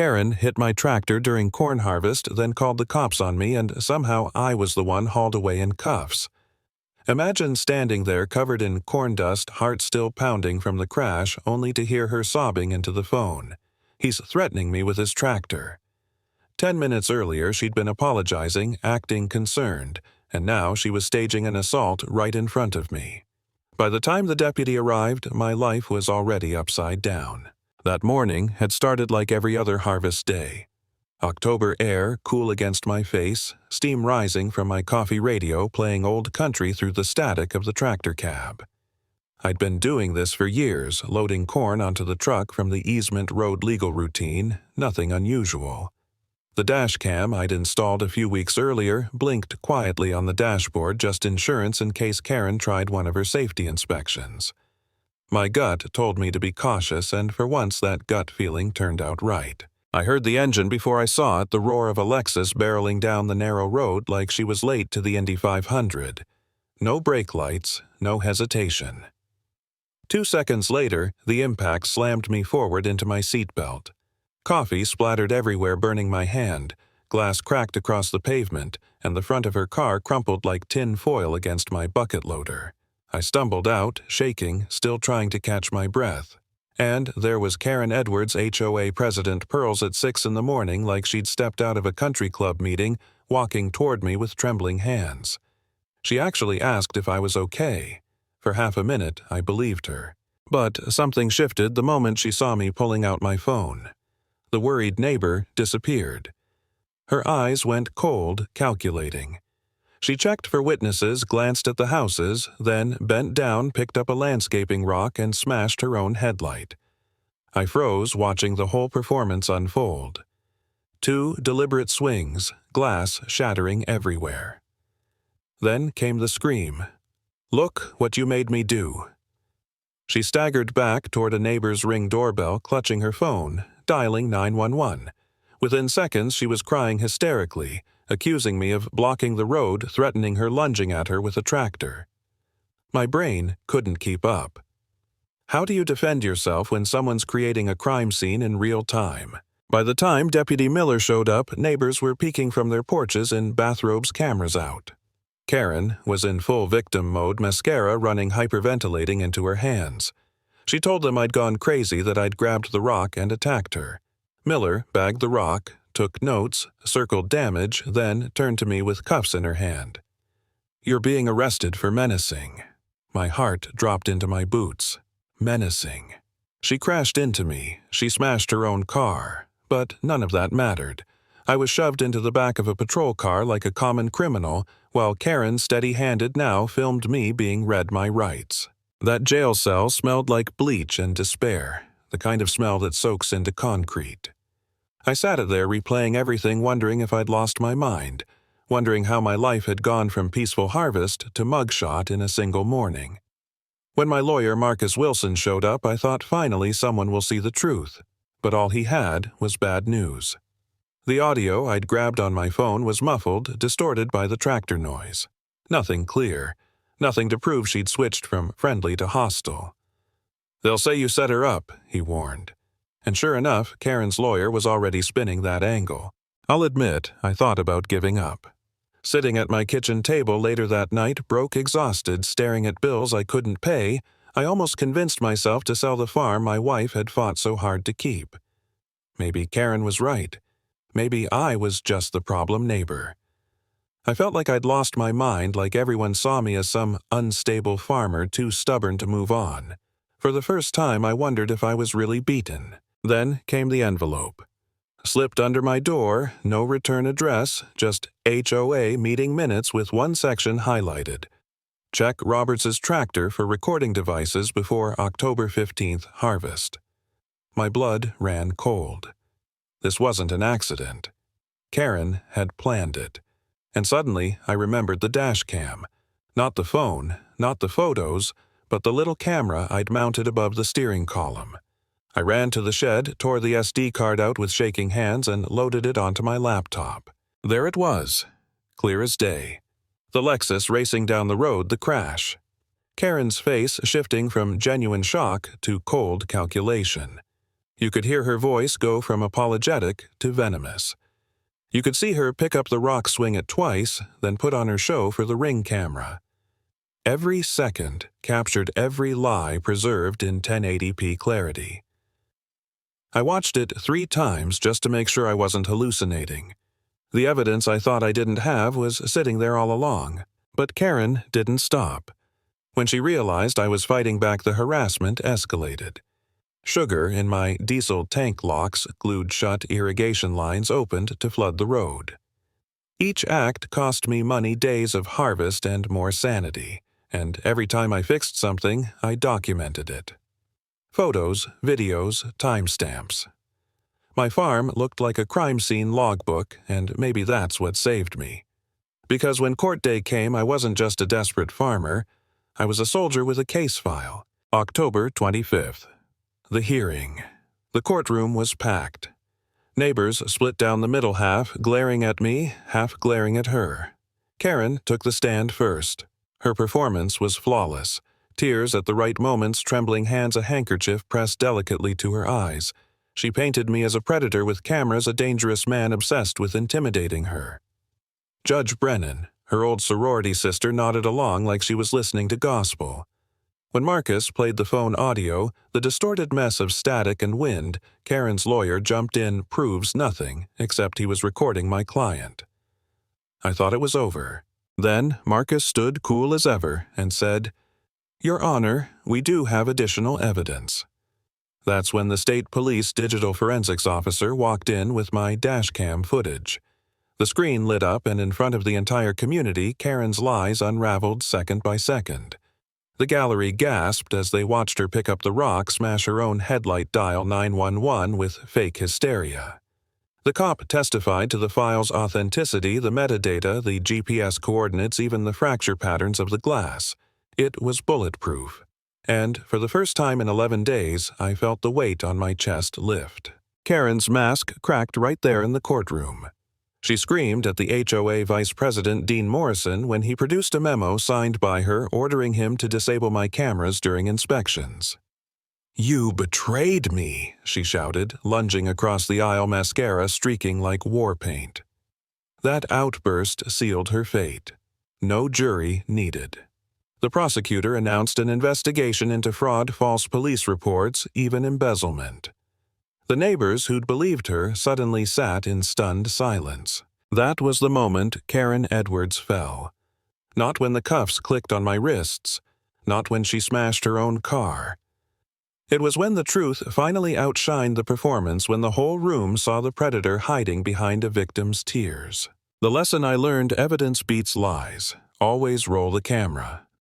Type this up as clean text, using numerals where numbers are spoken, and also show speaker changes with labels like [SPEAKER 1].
[SPEAKER 1] Karen hit my tractor during corn harvest, then called the cops on me, and somehow I was the one hauled away in cuffs. Imagine standing there covered in corn dust, heart still pounding from the crash, only to hear her sobbing into the phone. He's threatening me with his tractor. 10 minutes earlier, she'd been apologizing, acting concerned, and now she was staging an assault right in front of me. By the time the deputy arrived, my life was already upside down. That morning had started like every other harvest day. October air cool against my face, steam rising from my coffee radio playing old country through the static of the tractor cab. I'd been doing this for years, loading corn onto the truck from the easement road legal routine, nothing unusual. The dash cam I'd installed a few weeks earlier blinked quietly on the dashboard, just insurance in case Karen tried one of her safety inspections. My gut told me to be cautious, and for once that gut feeling turned out right. I heard the engine before I saw it, the roar of a Lexus barreling down the narrow road like she was late to the Indy 500. No brake lights, no hesitation. 2 seconds later, the impact slammed me forward into my seatbelt. Coffee splattered everywhere, burning my hand. Glass cracked across the pavement, and the front of her car crumpled like tin foil against my bucket loader. I stumbled out, shaking, still trying to catch my breath. And there was Karen Edwards, HOA President Pearls, at 6 in the morning, like she'd stepped out of a country club meeting, walking toward me with trembling hands. She actually asked if I was okay. For half a minute, I believed her. But something shifted the moment she saw me pulling out my phone. The worried neighbor disappeared. Her eyes went cold, calculating. She checked for witnesses, glanced at the houses, then bent down, picked up a landscaping rock, and smashed her own headlight. I froze, watching the whole performance unfold. 2 deliberate swings, glass shattering everywhere. Then came the scream. "Look what you made me do." She staggered back toward a neighbor's Ring doorbell, clutching her phone, dialing 911. Within seconds, she was crying hysterically, accusing me of blocking the road, threatening her, lunging at her with a tractor. My brain couldn't keep up. How do you defend yourself when someone's creating a crime scene in real time? By the time Deputy Miller showed up, neighbors were peeking from their porches in bathrobes, cameras out. Karen was in full victim mode, mascara running, hyperventilating into her hands. She told them I'd gone crazy, that I'd grabbed the rock and attacked her. Miller bagged the rock, took notes, circled damage, then turned to me with cuffs in her hand. "You're being arrested for menacing." My heart dropped into my boots. Menacing. She crashed into me. She smashed her own car. But none of that mattered. I was shoved into the back of a patrol car like a common criminal, while Karen, steady-handed now, filmed me being read my rights. That jail cell smelled like bleach and despair, the kind of smell that soaks into concrete. I sat there replaying everything, wondering if I'd lost my mind, wondering how my life had gone from peaceful harvest to mugshot in a single morning. When my lawyer Marcus Wilson showed up, I thought finally someone will see the truth, but all he had was bad news. The audio I'd grabbed on my phone was muffled, distorted by the tractor noise. Nothing clear. Nothing to prove she'd switched from friendly to hostile. "They'll say you set her up," he warned. And sure enough, Karen's lawyer was already spinning that angle. I'll admit, I thought about giving up. Sitting at my kitchen table later that night, broke, exhausted, staring at bills I couldn't pay, I almost convinced myself to sell the farm my wife had fought so hard to keep. Maybe Karen was right. Maybe I was just the problem neighbor. I felt like I'd lost my mind, like everyone saw me as some unstable farmer too stubborn to move on. For the first time, I wondered if I was really beaten. Then came the envelope. Slipped under my door, no return address, just HOA meeting minutes with one section highlighted. Check Roberts' tractor for recording devices before October 15th harvest. My blood ran cold. This wasn't an accident. Karen had planned it. And suddenly, I remembered the dash cam. Not the phone, not the photos, but the little camera I'd mounted above the steering column. I ran to the shed, tore the SD card out with shaking hands, and loaded it onto my laptop. There it was, clear as day. The Lexus racing down the road, the crash. Karen's face shifting from genuine shock to cold calculation. You could hear her voice go from apologetic to venomous. You could see her pick up the rock swing it twice, then put on her show for the Ring camera. Every second captured every lie preserved in 1080p clarity. I watched it 3 times just to make sure I wasn't hallucinating. The evidence I thought I didn't have was sitting there all along, but Karen didn't stop. When she realized I was fighting back, the harassment escalated. Sugar in my diesel tank locks glued shut irrigation lines opened to flood the road. Each act cost me money, days of harvest, and more sanity, and every time I fixed something, I documented it. Photos, videos, timestamps. My farm looked like a crime scene logbook, and maybe that's what saved me. Because when court day came, I wasn't just a desperate farmer. I was a soldier with a case file. October 25th. The hearing. The courtroom was packed. Neighbors split down the middle, half glaring at me, half glaring at her. Karen took the stand first. Her performance was flawless. Tears at the right moments, trembling hands, a handkerchief pressed delicately to her eyes. She painted me as a predator with cameras, a dangerous man obsessed with intimidating her. Judge Brennan, her old sorority sister, nodded along like she was listening to gospel. When Marcus played the phone audio, the distorted mess of static and wind, Karen's lawyer jumped in, proves nothing, except he was recording my client. I thought it was over. Then Marcus stood cool as ever and said, "Your Honor, we do have additional evidence." That's when the state police digital forensics officer walked in with my dashcam footage. The screen lit up, and in front of the entire community, Karen's lies unraveled second by second. The gallery gasped as they watched her pick up the rock, smash her own headlight, dial 911 with fake hysteria. The cop testified to the file's authenticity, the metadata, the GPS coordinates, even the fracture patterns of the glass. It was bulletproof. And for the first time in 11 days, I felt the weight on my chest lift. Karen's mask cracked right there in the courtroom. She screamed at the HOA Vice President Dean Morrison when he produced a memo signed by her ordering him to disable my cameras during inspections. "You betrayed me," she shouted, lunging across the aisle, mascara streaking like war paint. That outburst sealed her fate. No jury needed. The prosecutor announced an investigation into fraud, false police reports, even embezzlement. The neighbors who'd believed her suddenly sat in stunned silence. That was the moment Karen Edwards fell. Not when the cuffs clicked on my wrists, not when she smashed her own car. It was when the truth finally outshined the performance, when the whole room saw the predator hiding behind a victim's tears. The lesson I learned: evidence beats lies. Always roll the camera.